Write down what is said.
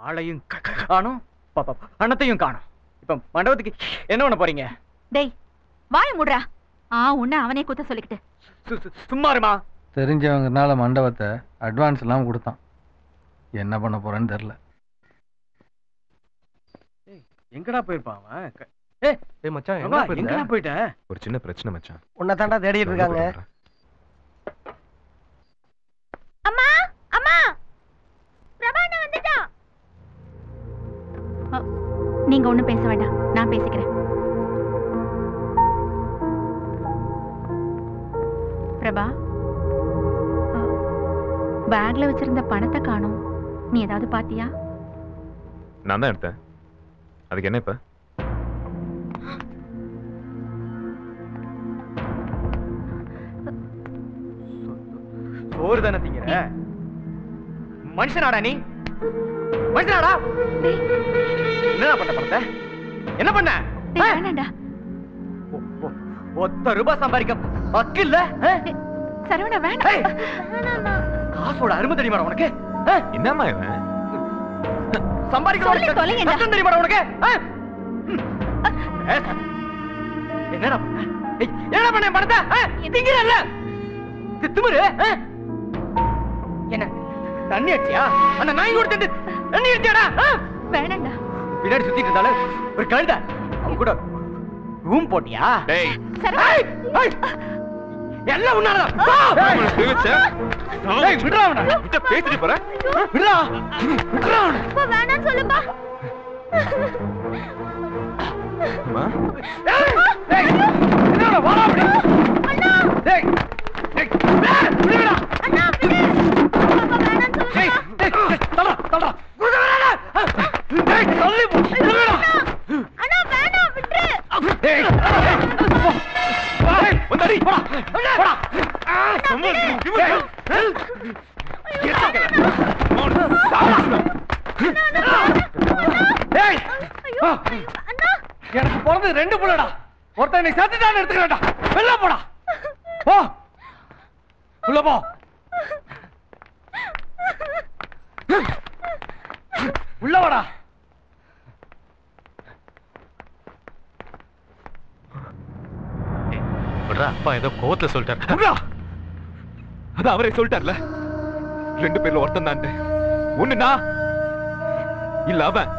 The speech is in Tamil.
ஆளையும் காணும், பணத்தையும் காணும். இப்ப மண்டபத்துக்கு என்ன பண்ண போறீங்க? டேய் வாய மூடுறா. உன்ன அவனே குத்த சொல்லிக்கிட்டு. சும்மாருமா. தெரிஞ்சவங்கனால மண்டபத்தை அட்வான்ஸ் எல்லாம் கொடுத்தான். என்ன பண்ண போறேன்னு தெரியல. எங்கடா போயிருப்பான் அவன்? ஏய் மச்சான், எங்கடா போயிட்ட? ஒரு சின்ன பிரச்சனை மச்சான். உன்னை தாண்டா தேடிட்டு இருக்காங்க. அம்மா அம்மா, பிரபாண்ண வந்துட்டான். நீங்க ஒண்ணும் பேச வேண்டாம், நான் பேசிக்கிறேன். பிரபா, பேக்ல வச்சிருந்த பணத்தை காணோம். நீ ஏதாவது பாத்தியா? நான் தான் எடுத்தேன். அதுக்கு என்ன இப்ப? சோறு தானே திங்கிற? மனுஷனாடா நீ? மனுஷனாடா? என்ன பண்ண பணத்தை? என்ன பண்ண? வேணாண்டா. ₹1 சம்பாதிக்க வக்கில்ல? சரவணா வேண்டாம். காசோட அருமை தெரியுமா உனக்கு? என்னம்மா இவன்? சம்பாதிக்க கஷ்டம் தெரியுமா உனக்கு? என்னடா பண்ண? என்ன பண்ண பணத்தை? திங்கிறல்ல? திமிரு? என்ன தண்ணி அடிச்சியா? அந்த நாய் கொடுத்து தண்ணி அடிச்சியாடா? வேணாண்டா. பின்னாடி சுத்திட்டு இருந்தால ஒரு கழுத அவன் கூட ரூம் போட்டியா? எல்லாம் உன்னாலதான். பேசிட்டு போற. வேணாம் சொல்லுப்பா. எனக்கு பிறந்து 2 புள்ளடா. ஒருத்தனை சேர்த்துட்டான்னு எடுத்துக்கிறேன்டா. வெளில போடா. போ உள்ள போ. உள்ள வாடா. அப்பா ஏதோ கோவத்துல சொல்லிட்டாரு. அது அவரே சொல்லிட்டார்ல. 2 பேர்ல ஒருத்தன் தான். ஒண்ணு நான் இல்ல அவன்.